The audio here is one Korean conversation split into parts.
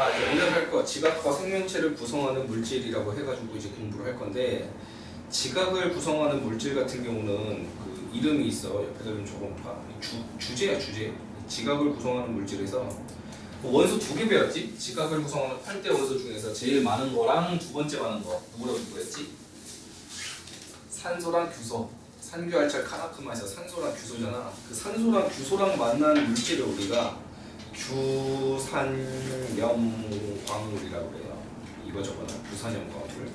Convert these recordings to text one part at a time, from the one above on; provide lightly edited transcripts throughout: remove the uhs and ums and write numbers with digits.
자, 이제 오늘 할 거 지각과 생명체를 구성하는 물질이라고 해가지고 이제 공부를 할 건데, 지각을 구성하는 물질 같은 경우는 그 이름이 있어. 옆에다 좀 적어봐. 주제야, 주제. 지각을 구성하는 물질에서 원소 2개 배웠지? 지각을 구성하는 8대 원소 중에서 제일 많은 거랑 두 번째 많은 거 뭐라고 그랬지? 산소랑 규소. 산규알찰 카나크마에서 산소랑 규소잖아. 그 산소랑 규소랑 만나는 물질을 우리가 규산염광물이라고 그래요. 이거 저거는 규산염광물.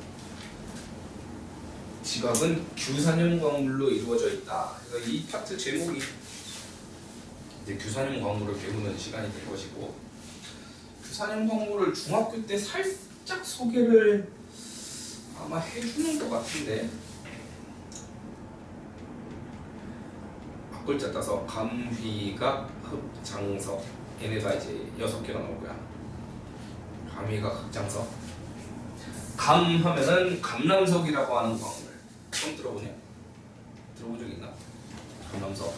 지각은 규산염광물로 이루어져 있다. 그래서 이 파트 제목이 이제 규산염광물을 배우는 시간이 될 것이고, 규산염광물을 중학교 때 살짝 소개를 아마 해주는 것 같은데, 앞글자 따서 감휘각 흑장석, 얘네가 이제 6개가 나올 거야. 감휘각 흑장석. 감 하면은 감람석이라고 하는 광물. 처음 들어보냐? 들어본 적 있나? 감람석,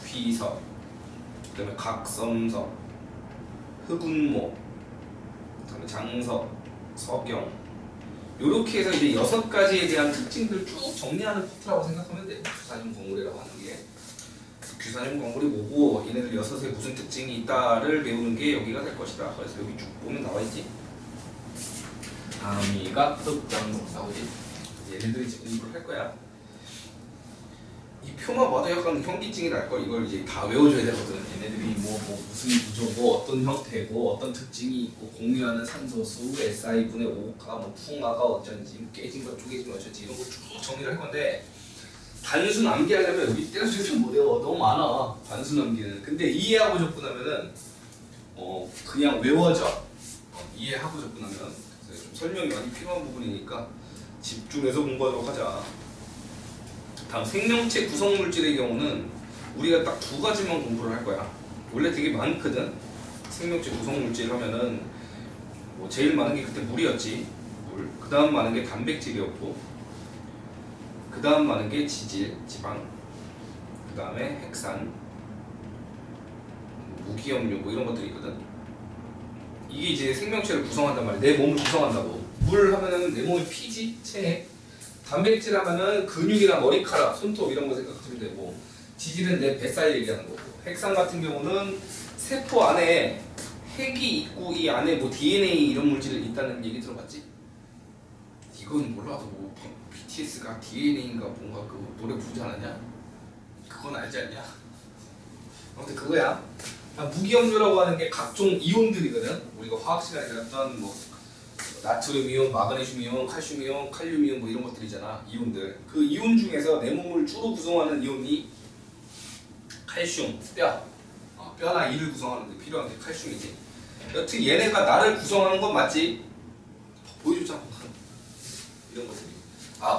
휘석, 그다음에 각섬석, 흑운모, 그다음에 장석, 석영. 요렇게 해서 이제 6가지에 대한 특징들 쭉 정리하는 파트라고 생각하면 돼. 규산염광물이라고 하는 게. 규산염광물이 뭐고 얘네들 6에 무슨 특징이 있다를 배우는 게 여기가 될 것이다. 그래서 여기 쭉 보면 나와있지. 감휘각 흑장석 나오지. 얘네들이 이제 공부를 할 거야. 이 표만 봐도 약간 현기증이 날 걸. 이걸 이제 다 외워줘야 되거든. 얘네들이 뭐 무슨 구조고 어떤 형태고 어떤 특징이 있고 공유하는 산소수, SI 분의 5가 뭐 풍화가 어쩐지 깨진 거 쪼개진 거 어쩐지 이런 거 쭉 정리를 할 건데, 단순 암기하려면 여기 떼어주면 못 외워. 너무 많아 단순 암기는. 근데 이해하고 접근하면은 그냥 외워져. 이해하고 접근하면. 그래서 좀 설명이 많이 필요한 부분이니까 집중해서 공부하도록 하자. 다음 생명체 구성물질의 경우는 우리가 딱 2가지만 공부를 할 거야. 원래 되게 많거든. 생명체 구성물질 하면은 뭐 제일 많은 게 그때 물이었지. 물. 그 다음 많은 게 단백질이었고, 그 다음 많은 게 지질, 지방, 그 다음에 핵산, 무기염류 뭐 이런 것들이 있거든. 이게 이제 생명체를 구성한단 말이야. 내 몸을 구성한다고. 물 하면은 내 몸의 피지, 체액. 단백질 하면은 근육이나 머리카락, 손톱 이런 거 생각하면 되고, 지질은 내 뱃살 얘기하는 거고, 핵산 같은 경우는 세포 안에 핵이 있고 이 안에 뭐 DNA 이런 물질이 있다는 얘기 들어봤지? 이건 몰라도 뭐 BTS가 DNA인가 뭔가 그 노래 부르지 않았냐? 그건 알지 않냐? 아무튼 그거야. 무기염류라고 하는 게 각종 이온들이거든. 우리가 화학 시간에 배웠던 뭐 나트륨 이온, 마그네슘 이온, 칼슘 이온, 칼륨 이온 뭐 이런 것들이잖아. 이온들. 그 이온 중에서 내 몸을 주로 구성하는 이온이 칼슘, 뼈나 이를 구성하는 데 필요한 게 칼슘이지. 여튼 얘네가 나를 구성하는 건 맞지? 보여주자. 이런 것들이.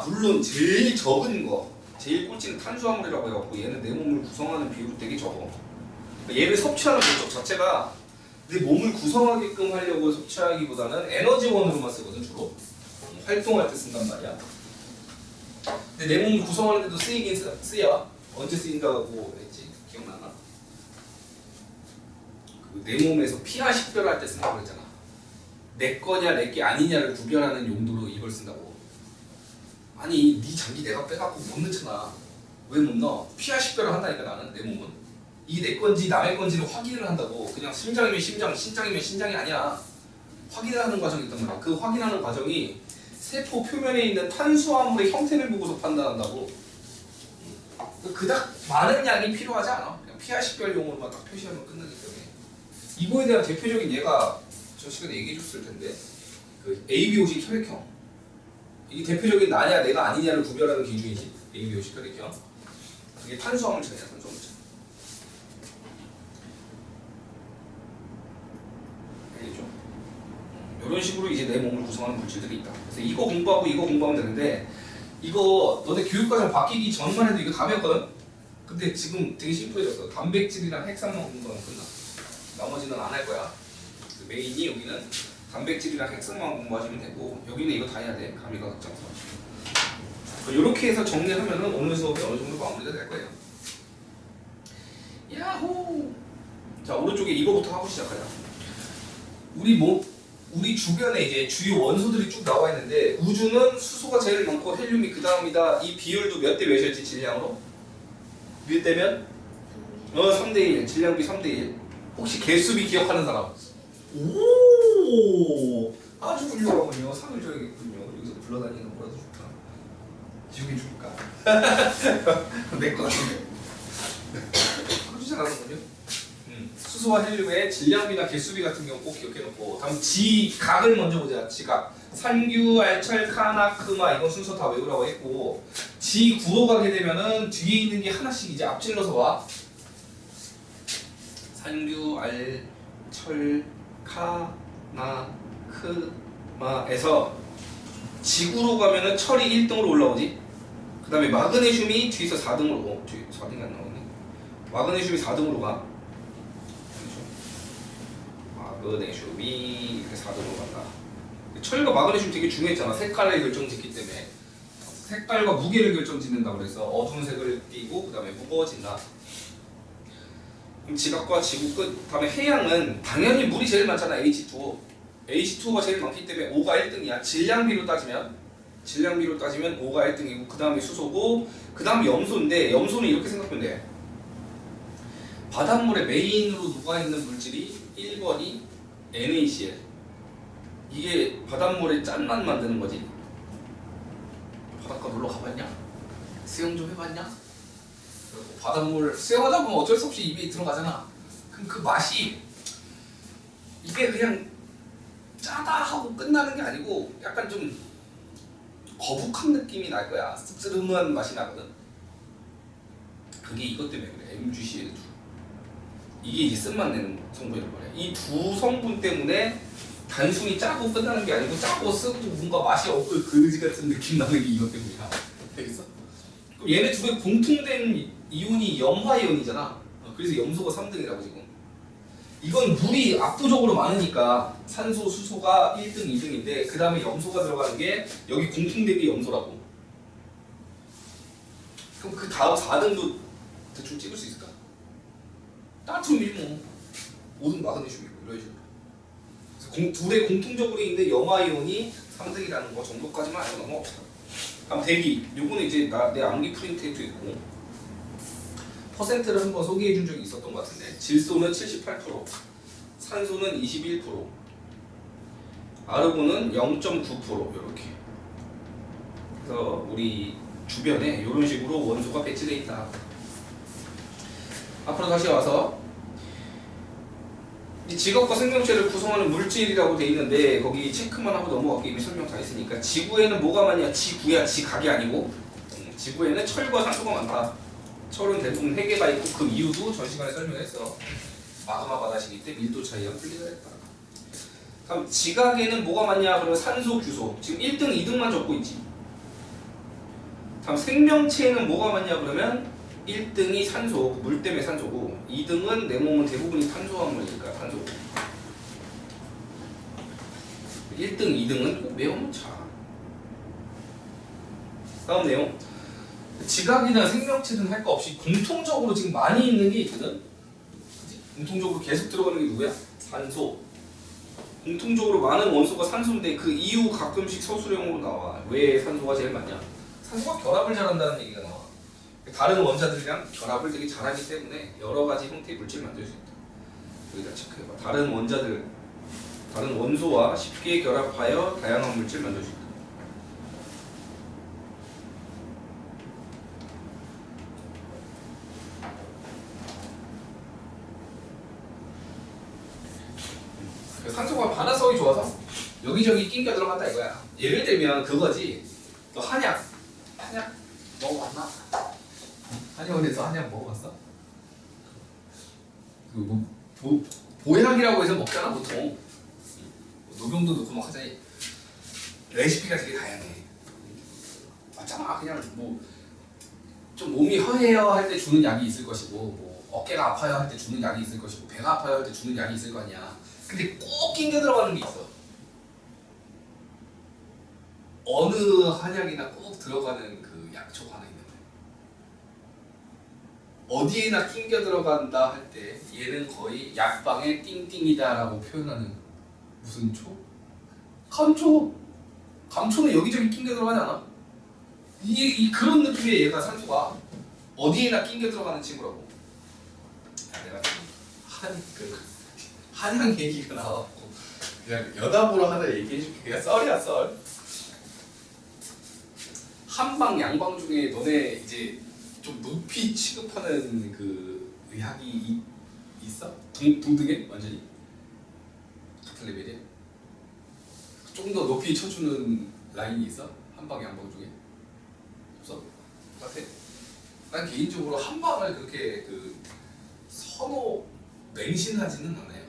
물론 제일 적은 거, 제일 꼴찌는 탄수화물이라고 해갖고 얘는 내 몸을 구성하는 비율이 되게 적어. 얘를 섭취하는 목적 자체가 내 몸을 구성하게끔 하려고 섭취하기보다는 에너지원으로만 쓰거든. 주로 활동할 때 쓴단 말이야. 근데 내 몸을 구성하는 데도 쓰이긴 쓰여. 언제 쓰인다고 했지? 기억나나? 내 몸에서 피하 식별할 때 쓴다고 그랬잖아. 내 거냐 내 게 아니냐를 구별하는 용도로 이걸 쓴다고. 아니 네 장기 내가 빼갖고 못 넣잖아. 왜 못 넣어? 피하 식별을 한다니까. 나는 내 몸은 이게 내 건지 남의 건지를 확인을 한다고. 그냥 심장이면 심장, 신장이면 신장이 아니야. 확인을 하는 과정이 있단 말이야. 그 확인하는 과정이 세포 표면에 있는 탄수화물의 형태를 보고서 판단한다고. 그닥 많은 양이 필요하지 않아. 그냥 피하 식별용으로만 딱 표시하면 끝나기 때문에. 이거에 대한 대표적인 예가 저 시간에 얘기해 줬을 텐데, 그 ABO식 혈액형. 이게 대표적인 나냐 내가 아니냐를 구별하는 기준이지. ABO식 혈액형. 그게 탄수화물체냐, 탄수화물체. 알겠죠? 이런 식으로 이제 내 몸을 구성하는 물질들이 있다. 그래서 이거 공부하고 이거 공부하면 되는데, 이거 너네 교육과정 바뀌기 전만 해도 이거 다 배웠거든? 근데 지금 되게 심플해졌어. 단백질이랑 핵산만 공부하면 끝나. 나머지는 안 할 거야. 메인이 여기는 단백질이랑 핵산만 공부하시면 되고, 여기는 이거 다 해야 돼. 감위가 극장서. 이렇게 해서 정리하면은 오늘 수업이 어느 정도 마무리가 될 거예요. 야호! 자, 오른쪽에 이거부터 하고 시작하자. 우리 주변에 이제 주요 원소들이 쭉 나와 있는데 우주는 수소가 제일 많고 헬륨이 그 다음이다. 이 비율도 몇 대 몇이었지 질량으로? 몇 대면? 3대1. 질량비 3대1. 혹시 개수비 기억하는 사람? 오, 아주 훌륭하군요. 상을 줘야겠군요. 여기서 불러다니는 거라도 좋다. 지우개 줄까? 내 거 같은데. 그러지 않았군요. 수소와 헬륨의 질량비나 개수비 같은 경우 꼭 기억해놓고 다음 지각을 먼저 보자. 지각. 산규, 알철, 카나크마 이건 순서 다 외우라고 했고 지구로 가게 되면은 뒤에 있는 게 하나씩 이제 앞질러서 와. 산규, 알철, 카나크마에서 지구로 가면은 철이 1등으로 올라오지. 그 다음에 마그네슘이 뒤에서 4등으로 4등이 안 나오네. 마그네슘이 4등으로 가. 마그네슘이 이렇게 4등으로 간다. 철과 마그네슘 되게 중요했잖아. 색깔을 결정짓기 때문에. 색깔과 무게를 결정짓는다고 그래서 어두운 색을 띠고 그 다음에 무거워진다. 그럼 지각과 지구 끝. 다음에 해양은 당연히 물이 제일 많잖아. H2O. H2O가 제일 많기 때문에 O가 1등이야. 질량비로 따지면 5가 1등이고 그 다음에 수소고 그 다음에 염소인데 염소는 이렇게 생각하면 돼. 바닷물에 메인으로 녹아있는 물질이 1번이 NaCl. 이게 바닷물의 짠맛 만드는 거지. 바닷가 놀러 가봤냐? 수영 좀 해봤냐? 바닷물 수영하다 보면 어쩔 수 없이 입에 들어가잖아. 그럼 그 맛이 이게 그냥 짜다 하고 끝나는 게 아니고 약간 좀 거북한 느낌이 날 거야. 씁쓸한 맛이 나거든. 그게 이것 때문에 그래. MgCl2. 이게 이제 쓴맛 내는 성분이란 말이야. 이 두 성분 때문에 단순히 짜고 끝나는 게 아니고 짜고 쓰고 뭔가 맛이 없고 그지 같은 느낌 나는 게 이것 때문이야. 알겠어? 그럼 얘네 두 개 공통된 이온이 염화이온이잖아. 그래서 염소가 3등이라고 지금. 이건 물이 압도적으로 많으니까 산소, 수소가 1등, 2등인데 그 다음에 염소가 들어가는 게 여기 공통된 게 염소라고. 그럼 그 다음 4등도 대충 찍을 수 있을까? 나트륨이 뭐 5등 마그네슘이고 이런 식으로. 그래서 둘의 공통적으로 있는 염화이온이 3등이라는 거 정도까지만 알고 넘어갑시다. 다음 대기. 요거는 이제 내 암기 프린트에도 있고 퍼센트를 한번 소개해 준 적이 있었던 것 같은데 질소는 78%, 산소는 21%, 아르곤은 0.9% 이렇게. 그래서 우리 주변에 이런 식으로 원소가 배치되어 있다. 앞으로 다시 와서 이 지각과 생명체를 구성하는 물질이라고 돼 있는데 거기 체크만 하고 넘어갈게. 이미 설명 다 했으니까. 지구에는 뭐가 많냐? 지구야, 지각이 아니고. 지구에는 철과 산소가 많다. 철은 대부분 해계가 있고 그 이유도 전 시간에 설명했어. 마그마 바다시기 때문에 밀도 차이와 분리가 됐다. 다음 지각에는 뭐가 많냐? 그러면 산소, 규소. 지금 1등, 2등만 적고 있지. 다음 생명체에는 뭐가 많냐? 그러면 1등이 산소, 물 때문에 산소고 2등은 내 몸은 대부분이 탄소화물이니까 탄소고 1등, 2등은 꼭 외우면 차. 다음 내용. 지각이나 생명체든 할 거 없이 공통적으로 지금 많이 있는 게 있거든. 그치? 공통적으로 계속 들어가는 게 누구야? 산소. 공통적으로 많은 원소가 산소인데 그 이유 가끔씩 서술형으로 나와. 왜 산소가 제일 많냐? 산소가 결합을 잘한다는 얘기가 나와. 다른 원자들이랑 결합을 되게 잘하기 때문에 여러 가지 형태의 물질을 만들 수 있다. 여기다 체크해봐. 다른 원자들, 다른 원소와 쉽게 결합하여 다양한 물질을 만들 수 있다. 산소가 반화성이 좋아서 여기저기 낑겨 들어간다 이거야. 예를 들면 그거지. 너 한약 먹어봤나? 한의원에서 한약 먹어봤어? 그 보약이라고 해서 먹잖아 보통. 녹용도 넣고 막 하자니. 레시피가 되게 다양해. 맞잖아. 그냥 뭐 좀 몸이 허해요 할 때 주는 약이 있을 것이고, 뭐 어깨가 아파요 할 때 주는 약이 있을 것이고, 배가 아파요 할 때 주는 약이 있을 거 아니야. 근데 꼭 낑겨 들어가는 게 있어. 어느 한약이나 꼭 들어가는 그 약초가 하나 있는데 어디에나 낑겨 들어간다 할 때 얘는 거의 약방의 띵띵이다 라고 표현하는 무슨 초? 감초. 감초는 여기저기 낑겨 들어가지 않아? 이 그런 느낌의 얘가 산소가 어디에나 낑겨 들어가는 친구라고. 내가 한양 얘기가 나왔고 그냥 여담으로 하나 얘기해줄게. 그냥 썰이야 썰. 한방 양방 중에 너네 이제 좀 높이 취급하는 그 의학이 있어? 동등해? 완전히 같은 레벨이야? 좀 더 높이 쳐주는 라인이 있어? 한방 양방 중에? 없어? 같아? 난 개인적으로 한방을 그렇게 그 선호 맹신하지는 않아요.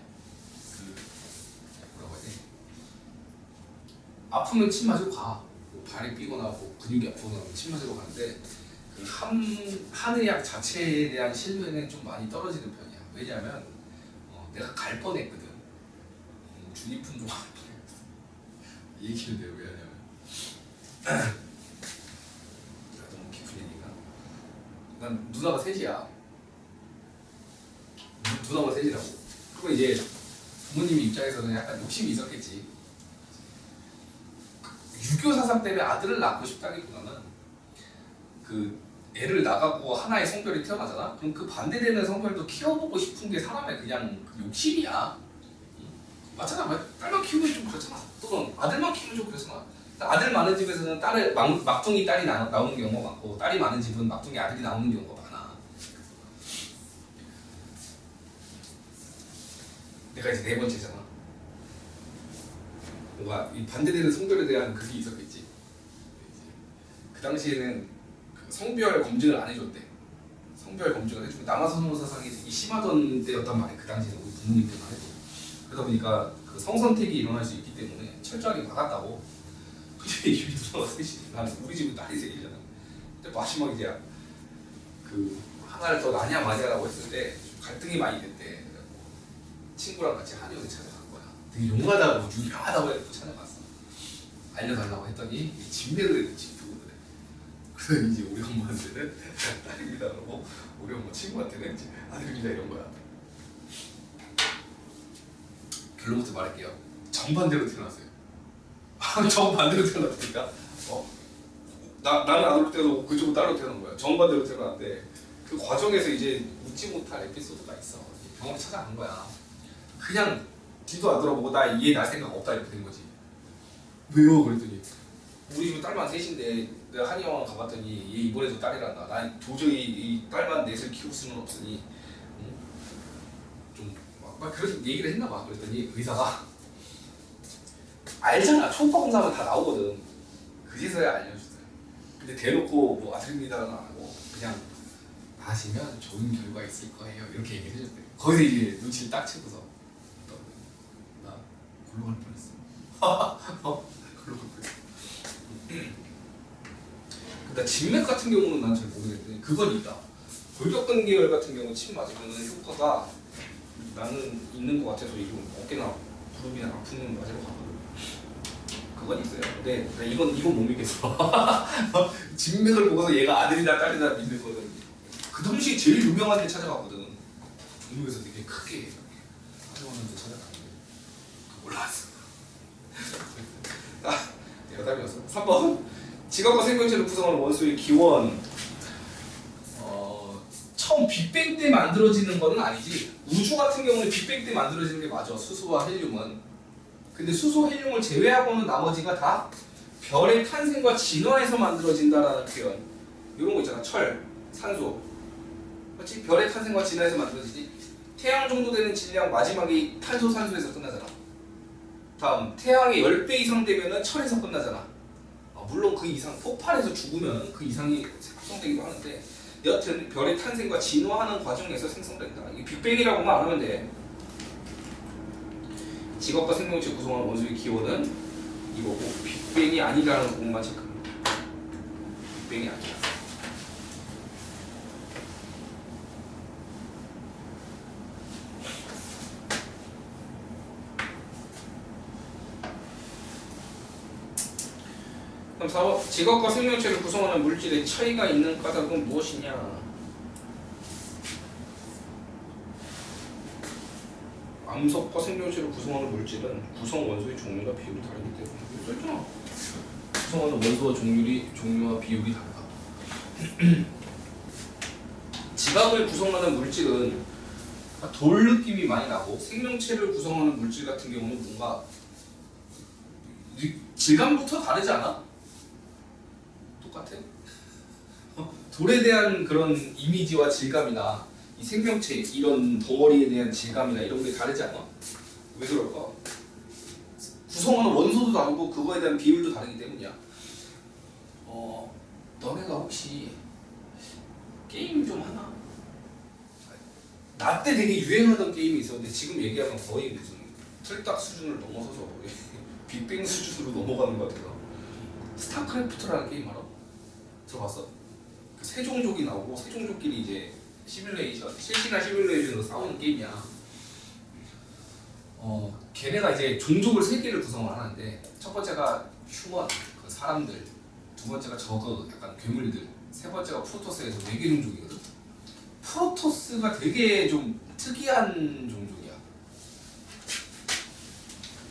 그 뭐라고 해야 돼? 아프면 침 맞으러 가. 뭐 발이 삐거나 뭐 근육이 아프거나 침 맞으러 가는데 그 한의학 자체에 대한 신뢰는 좀 많이 떨어지는 편이야. 왜냐하면 내가 갈 뻔했거든. 주니품으로 갈 뻔했어. 이 얘기를 내가 왜 하냐면 너무 깊은 얘기가. 난 누나가 셋이야. 누나가 셋이라고. 그리고 이제 부모님 입장에서는 약간 욕심이 있었겠지. 유교 사상 때문에 아들을 낳고 싶다기보다는 그 애를 낳아고 하나의 성별이 태어나잖아. 그럼 그 반대되는 성별도 키워보고 싶은 게 사람의 그냥 그 욕심이야. 맞잖아. 딸만 키우면 좀 그렇잖아. 또는 아들만 키우면 좀 그렇잖아. 아들 많은 집에서는 막둥이 딸이 나오는 경우가 많고, 딸이 많은 집은 막둥이 아들이 나오는 경우가 많아. 내가 이제 네 번째잖아. 뭔가 이 반대되는 성별에 대한 그게 있었겠지. 그 당시에는 그 성별 검증을 안 해줬대. 성별 검증을 해주고 남아선호 사상이 되게 심하던 때였단 말이야. 그 당시에 우리 부모님 때만 해도. 그러다 보니까 그 성선택이 일어날 수 있기 때문에 철저하게 막았다고. 근데 이 누나가 셋이, 나는 우리 집은 딸이 셋이잖아. 근데 마지막에 이제 그 하나를 더 낳냐 마냐라고 했을 때 갈등이 많이 됐대. 친구랑 같이 한의원에 찾아간 거야. 되게 용하다고 유명하다고 해서 찾아갔어. 알려달라고 했더니 이 진맥을 짚고 그래. 그래서 이제 우리 엄마한테는 딸입니다 그러고 우리 엄마 친구한테는 이제 아들입니다 이런 거야. 결론부터 말할게요. 정반대로 태어났어요. 정반대로 태어났으니까 나는 아들 때도 그쪽은 딸로 태어난 거야. 정반대로 태어났는데 그 과정에서 이제 웃지 못할 에피소드가 있어. 병원에 찾아간 거야. 그냥 뒤도 안 돌아보고 나 얘 날 생각 없다 이렇게 된 거지. 왜요? 그랬더니 우리 집은 딸만 셋인데 내가 한의원 가봤더니 얘 이번에도 딸이란다. 난 도저히 이 딸만 넷을 키울 수는 없으니 좀 막 그런 얘기를 했나 봐. 그랬더니 의사가 알잖아. 초음파 검사하면 다 나오거든. 그제서야 알려주더래. 근데 대놓고 뭐 아들입니다는 안 하고 그냥 하시면 좋은 결과 있을 거예요 이렇게 얘기를 해줬대. 거기서 이제 눈치를 딱 채고서 나 골로 갈 뻔했어. 골로 갈 뻔했어. 근데 진맥 같은 경우는 난 잘 모르겠는데 그건 있다. 골격근 계열 같은 경우 침 맞으면 효과가 나는 있는 것 같아서 이거 어깨나 무릎이나 아프면 맞으러 가거든. 그건 있어요. 근데 이건 못 믿겠어. 진맥을 보고서 얘가 아들이다 딸이다 믿는 거는 그 당시 제일 유명한 데 찾아갔거든. 중국에서 되게 크게 하려고 찾아갔는데 올라왔어. 여담이었어. 3번 지각과 생명체를 구성하는 원소의 기원. 처음 빅뱅 때 만들어지는 거는 아니지. 우주 같은 경우는 빅뱅 때 만들어지는 게 맞아. 수소와 헬륨은. 근데 수소, 헬륨을 제외하고는 나머지가 다 별의 탄생과 진화에서 만들어진다라는 표현. 이런 거 있잖아. 철, 산소. 그렇지? 별의 탄생과 진화에서 만들어지지. 태양 정도 되는 질량 마지막이 탄소, 산소에서 끝나잖아. 다음 태양의 10배 이상 되면은 철에서 끝나잖아. 물론 그 이상 폭발해서 죽으면 그 이상이 생성되기도 하는데 여튼 별의 탄생과 진화하는 과정에서 생성된다. 이게 빅뱅이라고만 안 하면 돼. 직업과 생명체 구성하는 원소의 기원은 이거고 빅뱅이 아니라는 부분만 체크합니다. 빅뱅이 아니야. 그럼 4번 직업과 생명체를 구성하는 물질의 차이가 있는 까닭은 무엇이냐? 암석과 생명체를 구성하는 물질은 구성 원소의 종류가 비율이 다르기 때문에 써있잖아. 구성하는 원소와 종류와 비율이 달라. 지방을 구성하는 물질은 돌 느낌이 많이 나고 생명체를 구성하는 물질 같은 경우는 뭔가 질감부터 다르지 않아? 똑같아? 돌에 대한 그런 이미지와 질감이나 이 생명체 이런 덩어리에 대한 질감이나 이런 게 다르지 않아? 왜 그럴까? 구성하는 원소도 다르고 그거에 대한 비율도 다르기 때문이야. 너네가 혹시 게임 좀 하나? 나 때 되게 유행하던 게임이 있었는데 지금 얘기하면 거의 무슨 틀딱 수준을 넘어서서 빅뱅 수준으로 넘어가는 것 같아서 스타크래프트라는 게임 알아? 들어봤어? 그 세종족이 나오고 세종족끼리 이제 실시간 시뮬레이션으로 싸우는 게임이야. 걔네가 이제 종족을 3개를 구성을 하는데 첫 번째가 휴먼, 그 사람들, 두 번째가 저그, 약간 괴물들, 세 번째가 프로토스에서 외계 종족이거든. 프로토스가 되게 좀 특이한 종족이야.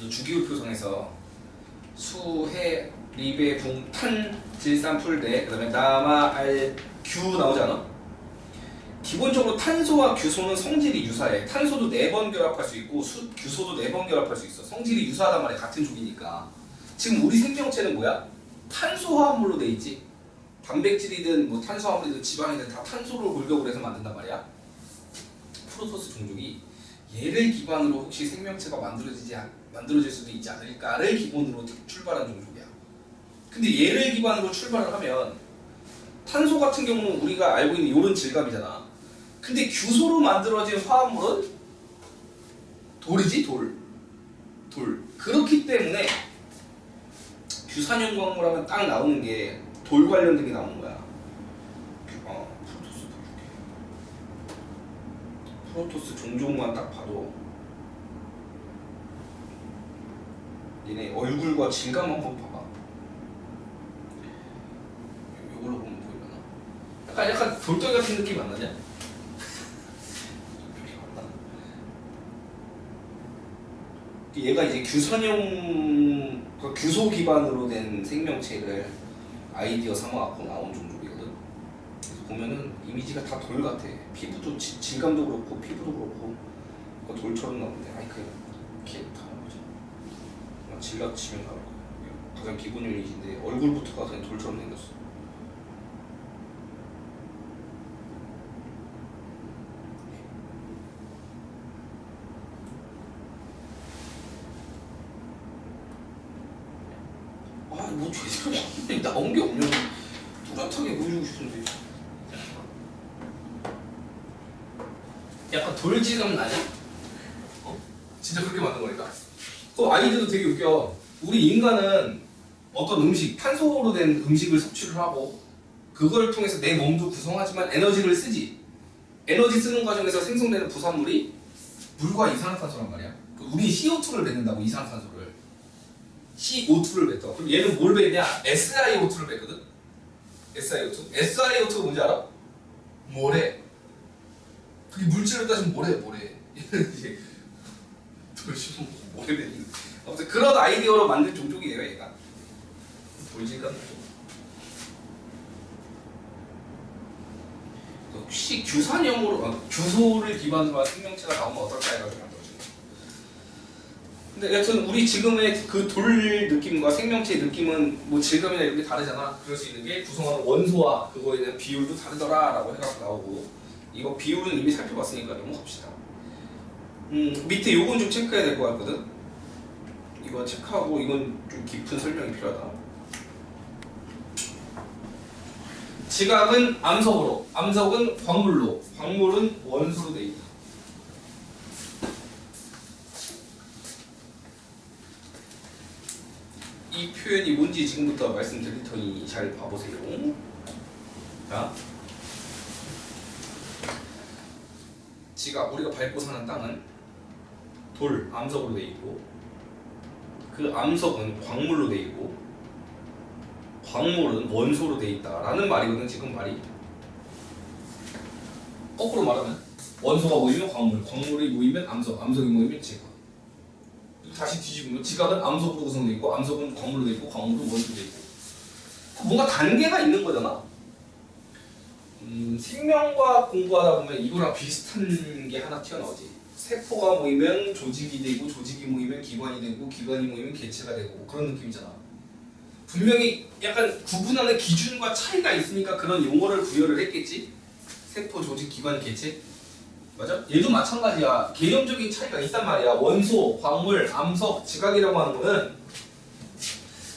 주기율표상에서 수, 해, 리베, 붕, 탄, 질산, 풀대, 그 다음에 남아, 알, 규 나오지 않아? 기본적으로 탄소와 규소는 성질이 유사해. 탄소도 4번 결합할 수 있고 규소도 4번 결합할 수 있어. 성질이 유사하단 말이야. 같은 종이니까. 지금 우리 생명체는 뭐야? 탄소화합물로 돼 있지. 단백질이든 뭐 탄수화물이든 지방이든 다 탄소를 골격을 해서 만든단 말이야. 프로토스 종족이 얘를 기반으로 혹시 생명체가 만들어질 수도 있지 않을까를 기본으로 출발한 종족이야. 근데 얘를 기반으로 출발을 하면 탄소 같은 경우는 우리가 알고 있는 이런 질감이잖아. 근데 규소로 만들어진 화합물은 돌이지, 돌. 그렇기 때문에 규산형 광물하면 딱 나오는 게 돌 관련된 게 나오는 거야. 프로토스 종족만 딱 봐도 얘네 얼굴과 질감 한번 봐봐. 이걸로 보면 보이려나? 약간 돌덩이 같은 느낌 안 나냐? 얘가 이제 규소 기반으로 된 생명체를 아이디어 삼아갖고 나온 종족이거든. 그래서 보면은 이미지가 다 돌 같아. 피부도 질감도 그렇고 피부도 그렇고 돌처럼 나오는데 캐릭터 뭐지? 질라 치면 나올 거야. 가장 기본 유닛인데 얼굴부터가 그냥 돌처럼 생겼어. 뭐 제대로 나온 게 없냐? 뚜렷하게 보여주고 싶은데. 약간 돌질감 나냐? 진짜 그렇게 만든 거니까. 그 아이디어도 되게 웃겨. 우리 인간은 어떤 음식, 탄소로 된 음식을 섭취를 하고 그걸 통해서 내 몸도 구성하지만 에너지를 쓰지. 에너지 쓰는 과정에서 생성되는 부산물이 물과 이산화탄소란 말이야. 우리 CO2를 뱉는다고, 이산화탄소를. CO2를 뱉어. 그럼 얘는 뭘 뱉냐? SiO2를 뱉거든? SiO2? SiO2가 뭔지 알아? 모래. 그게 물질로 따지면 모래. 얘는 이제 돌심은 모래 뱉는. 아무튼 그런 아이디어로 만든 종족이에요, 얘가. 돌질감 나죠. 혹시 규산형으로, 규소를 기반으로 한 생명체가 나오면 어떨까 해가지고 만들어진 거야. 근데 여튼 우리 지금의 그 돌 느낌과 생명체의 느낌은 뭐 질감이나 이런 게 다르잖아. 그럴 수 있는 게 구성하는 원소와 그거에 대한 비율도 다르더라 라고 해갖고 나오고, 이거 비율은 이미 살펴봤으니까 넘어갑시다. 밑에 요건 좀 체크해야 될 것 같거든. 이거 체크하고 이건 좀 깊은 설명이 필요하다. 지각은 암석으로, 암석은 광물로, 광물은 원소로 돼 있다. 이 표현이 뭔지 지금부터 말씀드릴 테니 잘 봐보세요. 자, 지각, 우리가 밟고 사는 땅은 돌, 암석으로 돼 있고, 그 암석은 광물로 돼 있고, 광물은 원소로 돼 있다라는 말이거든. 지금 말이 거꾸로 말하면 원소가 모이면 광물, 광물이 모이면 암석, 암석이 모이면 지각. 다시 뒤집으면 지각은 암석으로 구성되어 있고 암석은 광물로 되어 있고 광물은 원소로 되어 있고 뭔가 단계가 있는 거잖아. 생명과학 공부하다 보면 이거랑 비슷한 게 하나 튀어나오지. 세포가 모이면 조직이 되고 조직이 모이면 기관이 되고 기관이 모이면 개체가 되고 뭐 그런 느낌이잖아. 분명히 약간 구분하는 기준과 차이가 있으니까 그런 용어를 부여를 했겠지. 세포, 조직, 기관, 개체. 맞아? 얘도 마찬가지야. 개념적인 차이가 있단 말이야. 원소, 광물, 암석, 지각이라고 하는 거는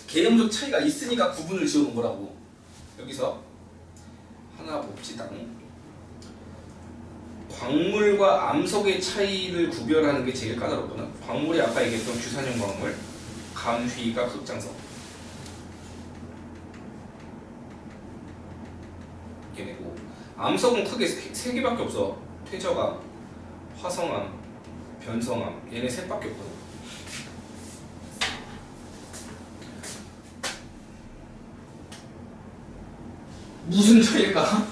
개념적 차이가 있으니까 구분을 지어놓은 거라고. 여기서 하나 봅시다. 광물과 암석의 차이를 구별하는 게 제일 까다롭구나. 광물이 아까 얘기했던 규산형 광물, 감휘가 흑장석. 얘네고. 암석은 크게 세 개밖에 없어. 퇴적암, 화성암, 변성암. 얘네 셋밖에 없거든. 무슨 차이일까?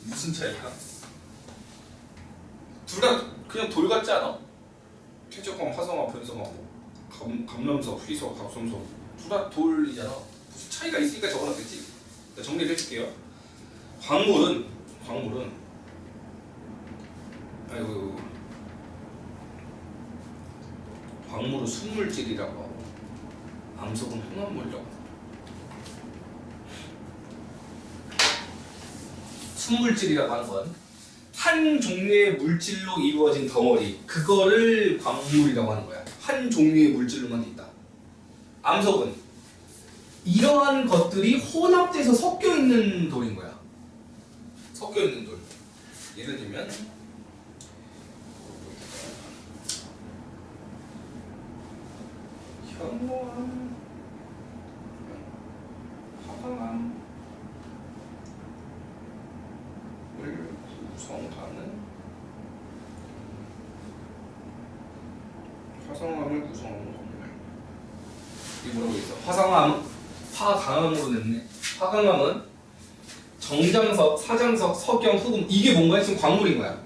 무슨 차이일까? 둘 다 그냥 돌 같지 않아? 퇴적암, 화성암, 변성암, 감람석, 휘석, 갑섬석 둘 다 돌이잖아. 무슨 차이가 있으니까 적어놨겠지? 정리를 해줄게요. 광물은 아이고 광물은 순물질이라고 하고 암석은 혼합물이라고 하고. 순물질이라고 하는 건 한 종류의 물질로 이루어진 덩어리, 그거를 광물이라고 하는 거야. 한 종류의 물질로만 돼 있다. 암석은 이러한 것들이 혼합돼서 섞여 있는 돌인 거야. 섞여 있는 돌. 예를 들면 현무암, 화강암 구성하는 화성암을 구성하는 건물. 이게 뭐라고 있어? 화성암, 화강암으로 냈네. 화강암은 정장석, 사장석, 석영, 흑음. 이게 뭔가요? 지금 광물인 거야.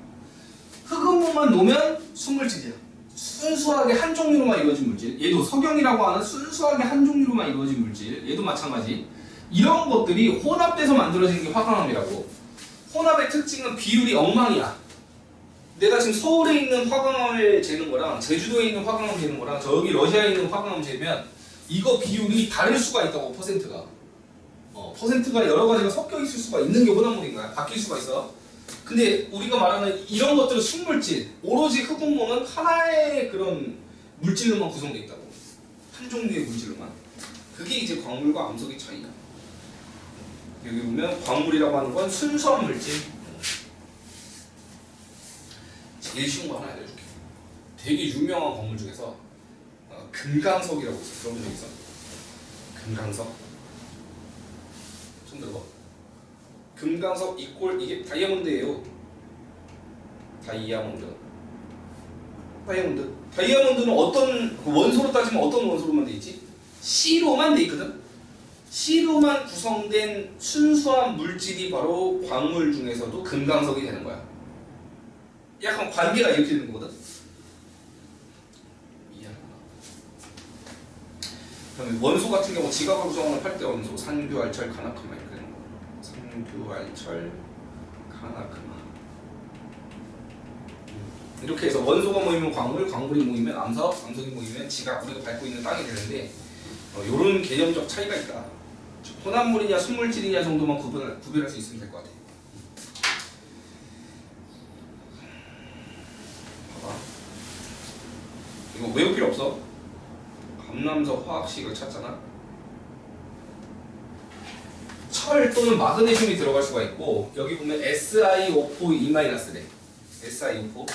흑음만 놓으면 순물질이야. 순수하게 한 종류로만 이루어진 물질. 얘도 석영이라고 하는 순수하게 한 종류로만 이루어진 물질. 얘도 마찬가지. 이런 것들이 혼합돼서 만들어지는 게 화강암이라고. 혼합의 특징은 비율이 엉망이야. 내가 지금 서울에 있는 화강암을 재는 거랑 제주도에 있는 화강암 재는 거랑 저기 러시아에 있는 화강암 재면 이거 비율이 다를 수가 있다고. 퍼센트가 여러 가지가 섞여 있을 수가 있는 게 혼합물인 거야. 바뀔 수가 있어. 근데 우리가 말하는 이런 것들은 순물질, 오로지 흑음모는 하나의 그런 물질로만 구성되어 있다고. 한 종류의 물질로만. 그게 이제 광물과 암석의 차이야. 여기 보면 광물이라고 하는 건 순수한 물질. 제일 쉬운 거 하나 알려줄게. 되게 유명한 광물 중에서 금강석이라고 있어. 들어본 적 있어? 금강석? 손 들어봐. 금강석 이꼴 이게 다이아몬드예요. 다이아몬드는 어떤 원소로 따지면 어떤 원소로만 돼 있지? C로만 돼 있거든. C로만 구성된 순수한 물질이 바로 광물 중에서도 금강석이 되는 거야. 약간 관계가 이렇게 되는 거거든. 이해하구나. 그다음에 원소 같은 경우 지각을 구성하는 8대 원소 산규, 알철, 가나크마 이렇게 되는 거야. 산규, 알철, 가나크마. 이렇게 해서 원소가 모이면 광물, 광물이 모이면 암석, 암석이 모이면 지각, 우리가 밟고 있는 땅이 되는데 이런 개념적 차이가 있다. 혼합물이냐 순물질이냐 정도만 구별할 수 있으면 될 것 같아. 봐봐. 이거 외울 필요 없어. 감람석 화학식을 찾잖아. 철 또는 마그네슘이 들어갈 수가 있고 여기 보면 SiO4 2-래. SiO4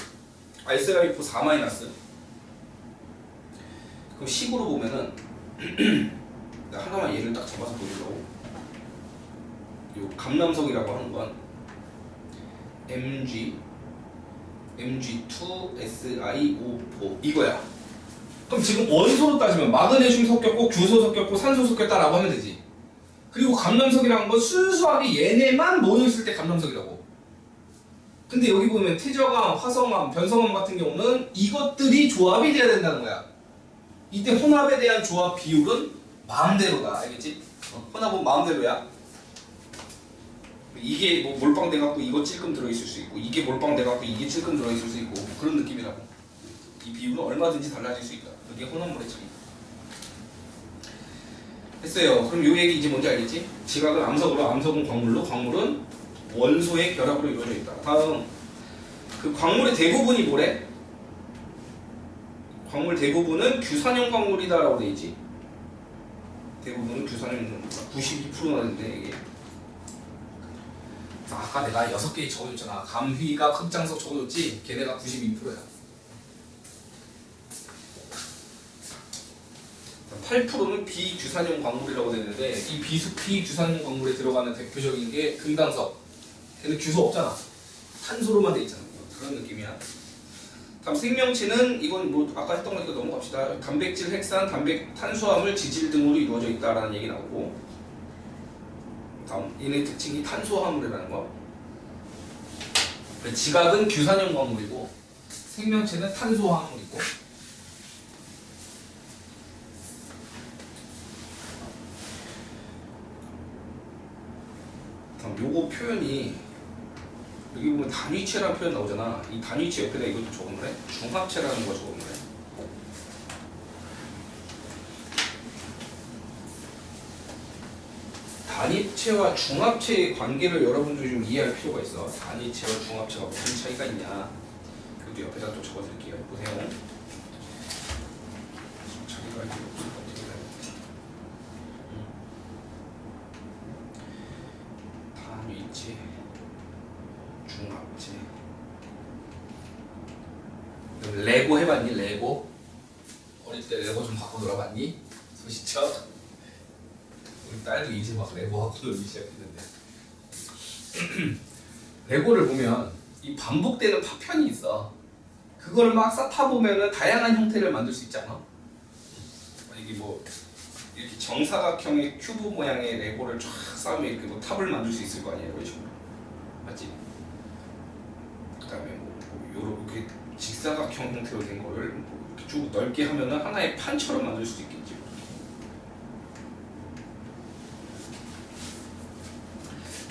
4-. 그럼 식으로 보면은 하나만 예를 딱 잡아서 보여주려고. 요 감람석이라고 하는 건 Mg2SiO4 이거야. 그럼 지금 원소로 따지면 마그네슘 섞였고 규소 섞였고 산소 섞였다라고 하면 되지. 그리고 감람석이라는 건 순수하게 얘네만 모여있을 때 감람석이라고. 근데 여기 보면 태저감, 화성암, 변성암 같은 경우는 이것들이 조합이 돼야 된다는 거야. 이때 혼합에 대한 조합 비율은 마음대로다. 알겠지? 혼합은 마음대로야. 이게 뭐 몰빵돼 갖고 이거 찔끔 들어있을 수 있고, 이게 몰빵돼 갖고 이게 찔끔 들어있을 수 있고, 그런 느낌이라고. 이 비율은 얼마든지 달라질 수 있다. 그게 혼합물의 차이. 했어요. 그럼 요 얘기 이제 뭔지 알겠지? 지각은 암석으로, 암석은 광물로, 광물은 원소의 결합으로 이루어져 있다. 다음, 그 광물의 대부분이 뭐래? 광물 대부분은 규산형 광물이다라고 돼 있지. 대부분은 규산형 92%나는데 이게. 아까 내가 6개 적어줬잖아. 감휘가 흑장석 적어줬지. 걔네가 92%야. 8%는 비규산형 광물이라고 되는데 이 비규산형 광물에 들어가는 대표적인 게 금강석. 걔는 규소 없잖아. 탄소로만 돼 있잖아. 그런 느낌이야. 다음 생명체는 이건 뭐 아까 했던 거니까 넘어갑시다. 단백질, 핵산, 탄수화물, 지질 등으로 이루어져 있다라는 얘기 나오고, 다음 얘네 특징이 탄소화물이라는 거. 지각은 규산형 광물이고 생명체는 탄소화물이고. 다음 요거 표현이 여기 보면 단위체라는 표현 나오잖아. 이 단위체 옆에다 이것도 적어놓으래. 중합체라는 거 적어놓으래. 단위체와 중합체의 관계를 여러분들이 좀 이해할 필요가 있어. 단위체와 중합체가 무슨 차이가 있냐. 이것도 옆에다 또 적어드릴게요. 보세요. 자기가 알기 없을 것 같아요. 단위체, 중합체. 레고 해봤니? 레고? 어릴 때 레고 좀 갖고 놀아봤니? 소시적? 우리 딸도 이제 막 레고 갖고 놀기 시작했는데 레고를 보면 이 반복되는 파편이 있어. 그걸 막 쌓다 보면은 다양한 형태를 만들 수 있지 않아? 이게 뭐 이렇게 정사각형의 큐브 모양의 레고를 쫙 쌓으면 이렇게 뭐 탑을 만들 수 있을 거 아니에요, 이런 식으로. 맞지? 그다음에 뭐 이렇게 직사각형 형태로 된 거를 뭐 이렇게 쭉 넓게 하면은 하나의 판처럼 만들 수도 있겠지.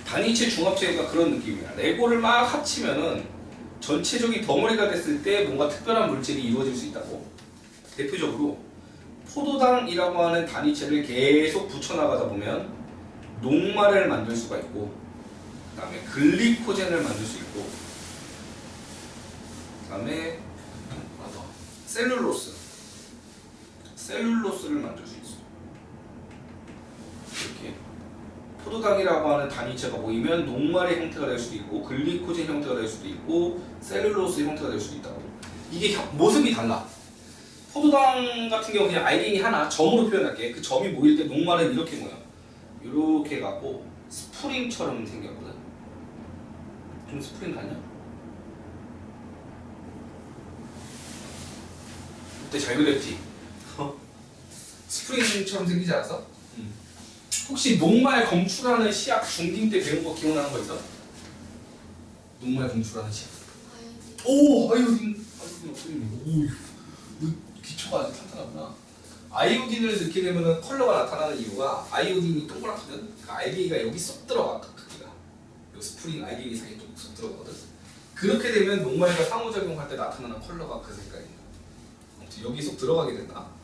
단위체, 중합체가 그런 느낌이야. 레고를 막 합치면은 전체적인 덩어리가 됐을 때 뭔가 특별한 물질이 이루어질 수 있다고. 대표적으로 포도당이라고 하는 단위체를 계속 붙여나가다 보면 녹말을 만들 수가 있고, 그 다음에 글리코젠을 만들 수 있고, 그 다음에 셀룰로스를 만들 수 있어. 이렇게 포도당이라고 하는 단위체가 모이면 녹말의 형태가 될 수도 있고, 글리코젠 형태가 될 수도 있고, 셀룰로스 형태가 될 수도 있다고. 이게 모습이 달라. 포도당 같은 경우 그냥 알갱이 하나 점으로 표현할게. 그 점이 모일 때 녹말은 이렇게 모여. 이렇게 갖고 스프링처럼 생겼거든. 좀 스프링 같냐? 그때 잘 그렸지? 스프링처럼 생기지 않았어? 혹시 녹말 검출하는 시약 중딩 때 배운 거 기억나는 거 있어? 녹말 검출하는 시약. 오, 아이오딘 어떻게 오, 기초가 아주 탄탄하구나. 아이오딘을 넣게 되면 컬러가 나타나는 이유가 아이오딘이 동그랗거든. 그 알갱이가 여기 쏙 들어가. 크기가 이 스프링 알갱이 사이에 쏙 들어가거든. 그렇게 되면 녹말과 상호작용할 때 나타나는 컬러가 그 색깔이야. 아무튼 여기 쏙 들어가게 된다.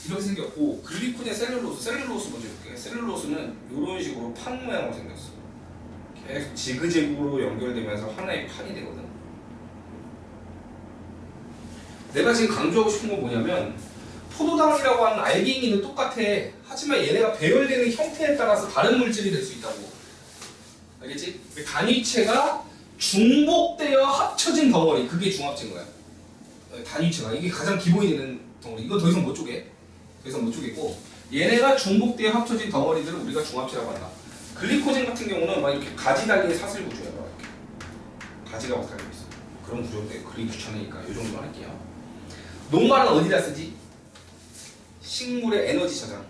이렇게 생겼고, 글리코젠, 셀룰로스 먼저 볼게요. 셀룰로스는 이런 식으로 판 모양으로 생겼어. 계속 지그재그로 연결되면서 하나의 판이 되거든. 내가 지금 강조하고 싶은 건 뭐냐면, 포도당이라고 하는 알갱이는 똑같아. 하지만 얘네가 배열되는 형태에 따라서 다른 물질이 될 수 있다고. 알겠지? 단위체가 중복되어 합쳐진 덩어리, 그게 중합체인 거야. 단위체가 이게 가장 기본이 되는 덩어리. 이건 더 이상 못 쪼개. 더 이상 못 쪼개고, 얘네가 중복되어 합쳐진 덩어리들을 우리가 중합체라고 한다. 글리코젠 같은 경우는 막 이렇게 가지 달린 사슬 구조야. 이렇게 가지가 막 달려 있어. 그런 구조인데 그리기 귀찮으니까 이 정도만 할게요. 녹말은 어디다 쓰지? 식물의 에너지 저장.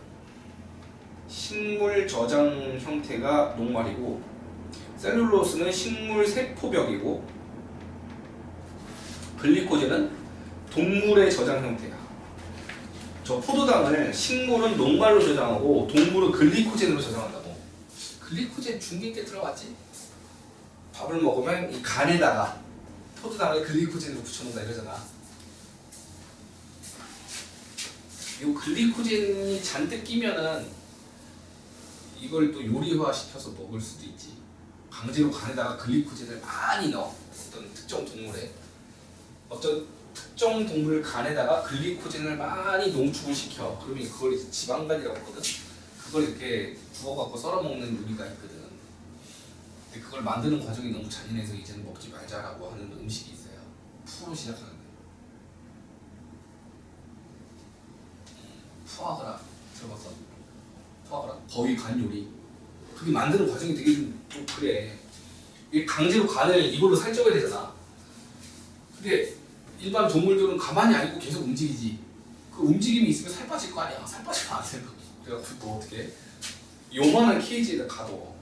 식물 저장 형태가 녹말이고, 셀룰로스는 식물 세포벽이고, 글리코젠은 동물의 저장 형태야. 저 포도당을 식물은 녹말로 저장하고 동물은 글리코젠으로 저장한다고. 글리코젠 중계 때 들어갔지? 밥을 먹으면 이 간에다가 포도당을 글리코젠으로 붙여놓는다 이러잖아. 이 글리코젠이 잔뜩 끼면은 이걸 또 요리화 시켜서 먹을 수도 있지. 강제로 간에다가 글리코젠을 많이 넣어. 어떤 특정 동물에. 어떤 특정 동물 간에다가 글리코젠을 많이 농축을 시켜. 그러면 그걸 이제 지방간이라고 하거든. 그걸 이렇게 구워갖고 썰어 먹는 요리가 있거든. 근데 그걸 만드는 과정이 너무 잔인해서 이제는 먹지 말자라고 하는 음식이 있어요. 푸로 시작하는데. 푸아그라 들어봤어? 푸아그라? 거위 간 요리. 그게 만드는 과정이 되게 좀 그래. 이게 강제로 간을 이걸로 살쪄야 되잖아. 근데 일반 동물들은 가만히 안 있고 계속 움직이지. 그 움직임이 있으면 살 빠질 거 아니야. 살 빠지면 안 돼. 그래갖고 또 어떻게 해? 요만한 케이지에다 가둬.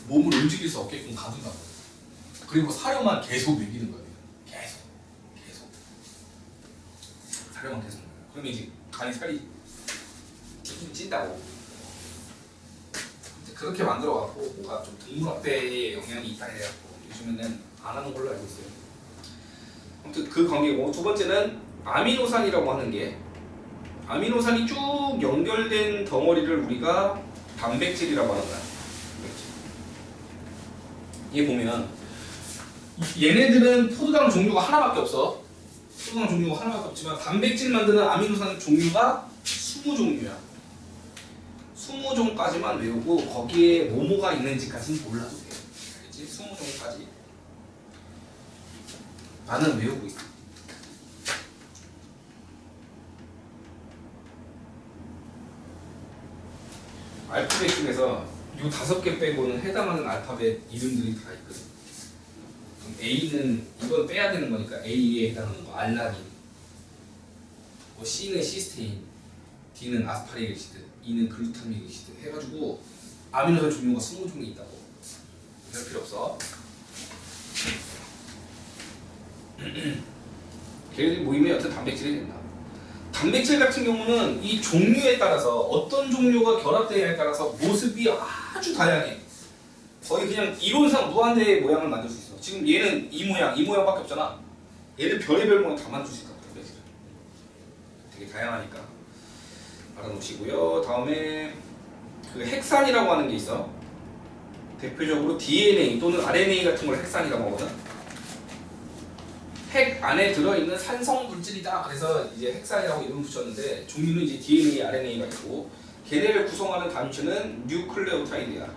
몸을 움직일 수 없게끔 가둔다고. 그리고 사료만 계속 먹이는 거예요. 계속 사료만 계속 먹어요. 그러면 이제 간이 살이 찐다고. 그렇게 만들어갖고 뭔가 좀 동물학대에 영향이 있다 해갖고 요즘에는 안 하는 걸로 알고 있어요. 아무튼 그 관계고, 두 번째는 아미노산이라고 하는 게, 아미노산이 쭉 연결된 덩어리를 우리가 단백질이라고 하는 거야. 얘 보면 얘네들은 포도당 종류가 하나밖에 없어. 포도당 종류가 하나밖에 없지만 단백질 만드는 아미노산 종류가 20종류야. 20종까지만 외우고 거기에 뭐뭐가 있는지까지는 몰라도 돼. 알겠지? 20종까지 나는 외우고 있어. 알파벳 중에서 이 5개 빼고는 해당하는 알파벳 이름들이 다 있거든. 그럼 A는 이건 빼야 되는 거니까 A에 해당하는 거 알라닌, 뭐 C는 시스테인, D는 아스파리길 시드, E는 글루타민 시드 해가지고 아미노산 종류가 20종이 있다고. 별 필요 없어. 걔네들이 모이면 여튼 단백질이 된다. 단백질 같은 경우는 이 종류에 따라서 어떤 종류가 결합되냐에 따라서 모습이 아주 다양해. 거의 그냥 이론상 무한대의 모양을 만들 수 있어. 지금 얘는 이 모양밖에 없잖아. 얘는 별의별 모양 다 만들 수 있다. 단백질. 되게 다양하니까 알아놓으시고요. 다음에 그 핵산이라고 하는 게 있어. 대표적으로 DNA 또는 RNA 같은 걸 핵산이라고 하거든. 핵 안에 들어있는 산성 물질이다. 그래서 이제 핵산이라고 이름 붙였는데 종류는 이제 DNA, RNA가 있고 걔네를 구성하는 단추는 뉴클레오타이드야.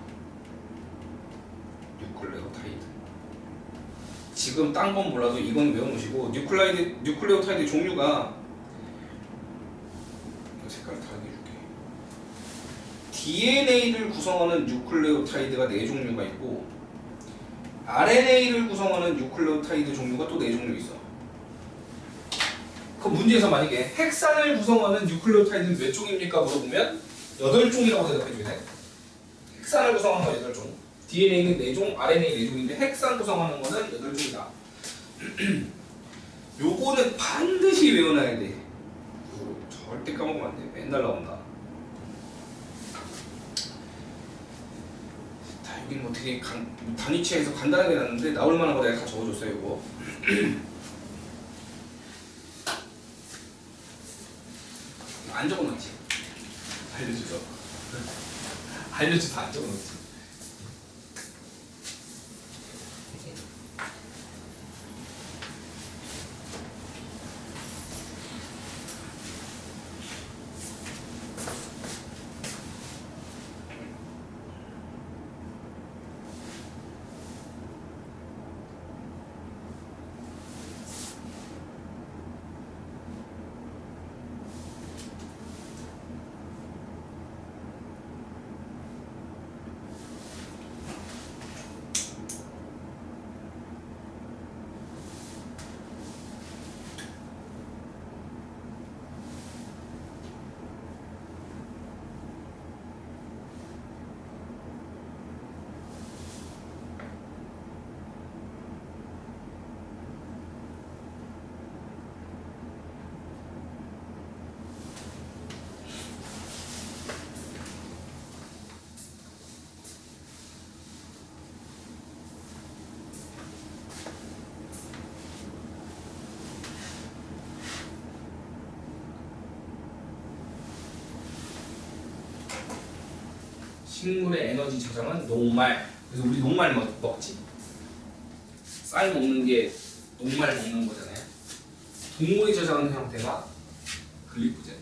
뉴클레오타이드. 지금 딴 건 몰라도 이건 외워놓으시고 뉴클레오타이드 종류가 색깔 다르게 해줄게. DNA를 구성하는 뉴클레오타이드가 4종류가 있고 RNA를 구성하는 뉴클레오타이드 종류가 또 4종류 있어. 그 문제에서 만약에 핵산을 구성하는 뉴클레오타이드는 몇 종입니까? 물어보면 8종이라고 대답해줘야 돼. 핵산을 구성하는 건 8종. DNA는 4종, RNA 4종인데 핵산 구성하는 거는 8종이다. 요거는 반드시 외워놔야 돼. 절대 까먹으면 안 돼. 맨날 나온다. 여기는 뭐 되게 단위치에서 간단하게 났는데 나올 만한 거 내가 다 적어줬어요. 이거 안 적어놓지. 알려줘서 안 적어놓지. 식물의 에너지 저장은 녹말. 그래서 우리 녹말 먹지. 쌀 먹는 게 녹말 먹는 거잖아요. 동물이 저장하는 형태가 글리코젠.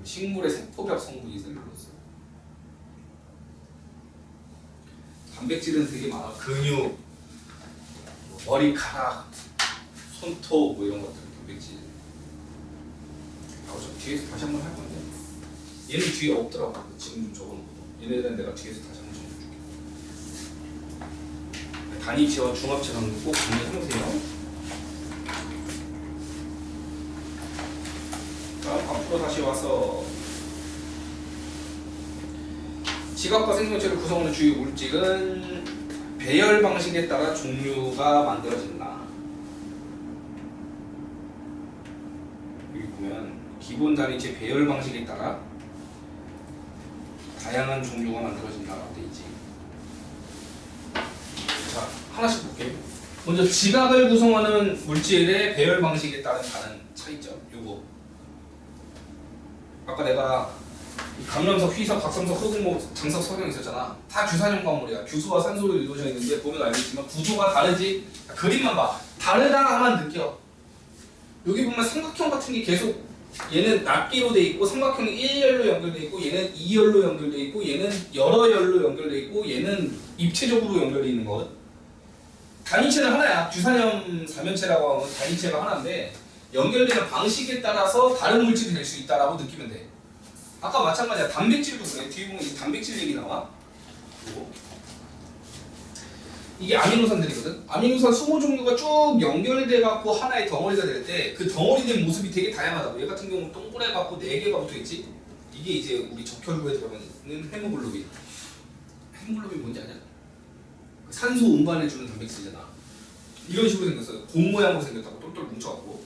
식물의 세포벽 성분이 셀룰로스. 단백질은 되게 많아. 근육, 머리카락, 손톱 뭐 이런 것들 단백질. 저 뒤에서 다시 한번 할 건데 얘는 뒤에 없더라고. 지금 좀 적어놓고 얘네들은 내가 뒤에서 다시 한번 적어줄게. 단위치와 중합체는 꼭 정리해놓으세요. 자, 앞으로 다시 와서 지각과 생명체를 구성하는 주요 물질은 배열 방식에 따라 종류가 만들어진다. 여기 보면 기본 단위체 배열 방식에 따라 다양한 종류가 만들어진다라고 돼 있지. 자, 하나씩 볼게요. 먼저 지각을 구성하는 물질의 배열 방식에 따른 다른 차이점. 요거. 아까 내가 강염석, 휘석, 각성석, 흑흑목, 장석, 석영 있었잖아. 다 규산염 광물이야. 규수와 산소로 이루어져 있는데 보면 알겠지만 구조가 다르지. 그림만 봐. 다르다만 느껴. 여기 보면 삼각형 같은 게 계속 얘는 납기로 돼 있고 삼각형이 1열로 연결돼 있고 얘는 2열로 연결돼 있고 얘는 여러 열로 연결돼 있고 얘는 입체적으로 연결돼 있는 거거든. 단위체는 하나야. 규산염 삼연체라고 하면 단위체가 하나인데 연결되는 방식에 따라서 다른 물질이 될 수 있다라고 느끼면 돼. 아까 마찬가지야. 단백질도 그래. 뒤에 보면 이제 단백질 얘기 나와. 이게 아미노산들이거든. 아미노산 20종류가 쭉 연결돼 갖고 하나의 덩어리가 될 때 그 덩어리된 모습이 되게 다양하다고. 얘 같은 경우는 동그래 갖고 4개가 붙어 있지. 이게 이제 우리 적혈구에 들어가는 헤모글로빈. 헤모글로빈 뭔지 아냐? 산소 운반해 주는 단백질이잖아. 이런 식으로 생겼어요. 곰 모양으로 생겼다고 똘똘 뭉쳐갖고.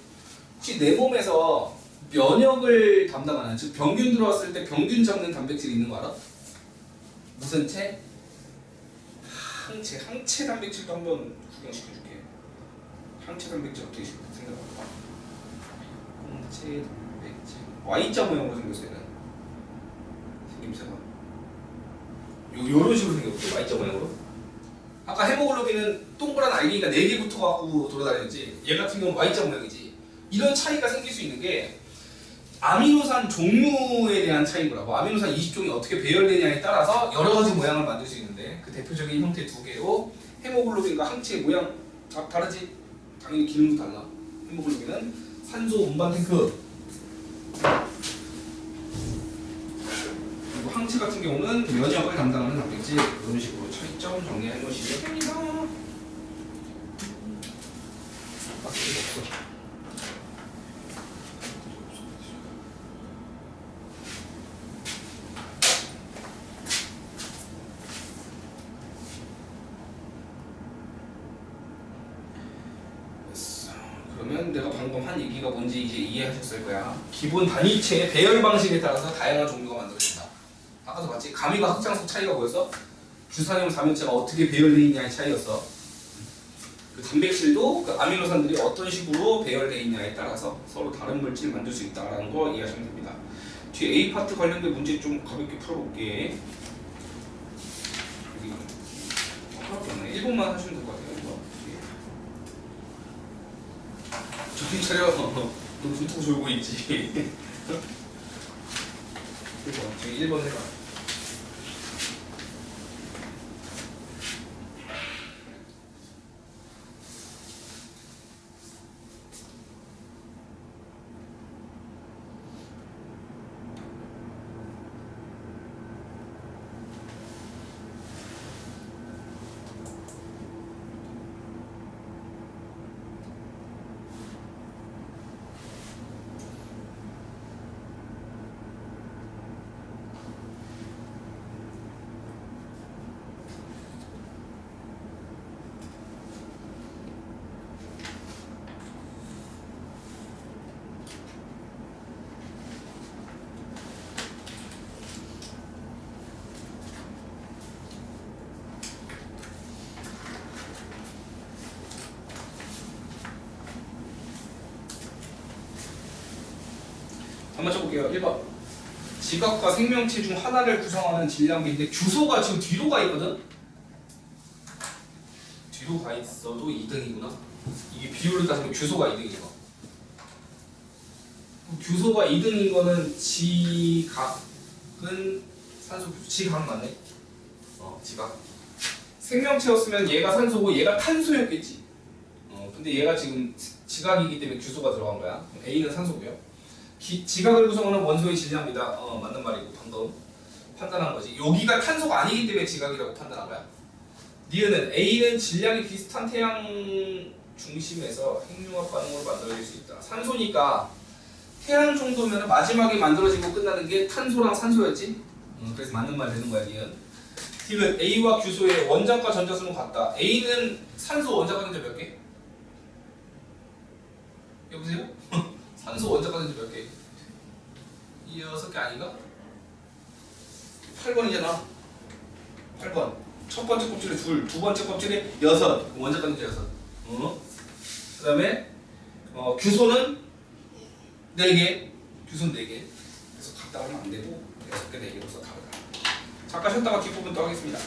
혹시 내 몸에서 면역을 담당하는, 즉 병균 들어왔을 때 병균 잡는 단백질이 있는 거 알아? 무슨 체? 항체 단백질도 한번 구경시켜줄게. 항체 단백질 어떻게 생각할까? 항체 단백질 Y자 모양으로 생겼어. 얘는 생김새가 요런 식으로 생겼고 Y자 모양으로. 아까 헤모글로빈은 동그란 알갱이가 4개 붙어갖고 돌아다녔지. 얘 같은 경우는 Y자 모양이지. 이런 차이가 생길 수 있는 게 아미노산 종류에 대한 차이더라고. 아미노산 20종이 어떻게 배열되냐에 따라서 여러 가지 모양을 만들 수 있는데 그 대표적인 형태 2개로 헤모글로빈과 항체 모양 다르지? 당연히 기능도 달라. 헤모글로빈은 산소 운반 탱크, 그리고 항체 같은 경우는 면역을 담당하는 단백질. 이런 식으로 차이점 정리해 놓으시면 됩니다. 그러면 내가 방금 한 얘기가 뭔지 이제 이해하셨을 거야. 기본 단위체의 배열 방식에 따라서 다양한 종류가 만들어진다. 아까도 봤지? 가미과 흑장소 차이가 뭐였어? 규산염 삼연체가 어떻게 배열되어 있냐의 차이였어. 그 단백질도 그 아미노산들이 어떤 식으로 배열되어 있냐에 따라서 서로 다른 물질 만들 수 있다라는 거 이해하시면 됩니다. 뒤에 A 파트 관련된 문제 좀 가볍게 풀어볼게. 여기 하나도 없네. 1번만 하시면 될 것 같아요. 정신 차려. 너 불통 졸고 있지. 그래서 저기 1번 해봐. 한번 쳐볼게요. 1번. 지각과 생명체 중 하나를 구성하는 질량비인데 규소가 지금 뒤로 가 있거든? 뒤로 가 있어도 2등이구나. 이게 비율을 따지면 규소가 2등이죠. 규소가 2등인 거는 지각은 산소 규소. 지각 맞네? 지각. 생명체였으면 얘가 산소고 얘가 탄소였겠지. 근데 얘가 지금 지각이기 때문에 규소가 들어간 거야. A는 산소고요. 지각을 구성하는 원소의 질량입니다. 맞는 말이고 방금 판단한 거지. 여기가 탄소가 아니기 때문에 지각이라고 판단한 거야. 니은은 A는 질량이 비슷한 태양 중심에서 핵융합 반응으로 만들어질 수 있다. 산소니까 태양 정도면 마지막에 만들어지고 끝나는 게 탄소랑 산소였지. 그래서 맞는 말 되는 거야, 니은. 디귿 A와 규소의 원자과 전자수는 같다. A는 산소 원자과 전자 몇 개? 여보세요? 산소 원자과 전자 몇 개? 6개 아닌가? 8번이잖아. 8번. 첫 번째 껍질에 둘, 두 번째 껍질에 6. 원자과 전자 6. 그 다음에 규소는 4개. 규소는 4개. 그래서 같다 하면 안 되고 6개, 4개로서 다르다. 잠깐 쉬었다가 뒷부분 또 하겠습니다.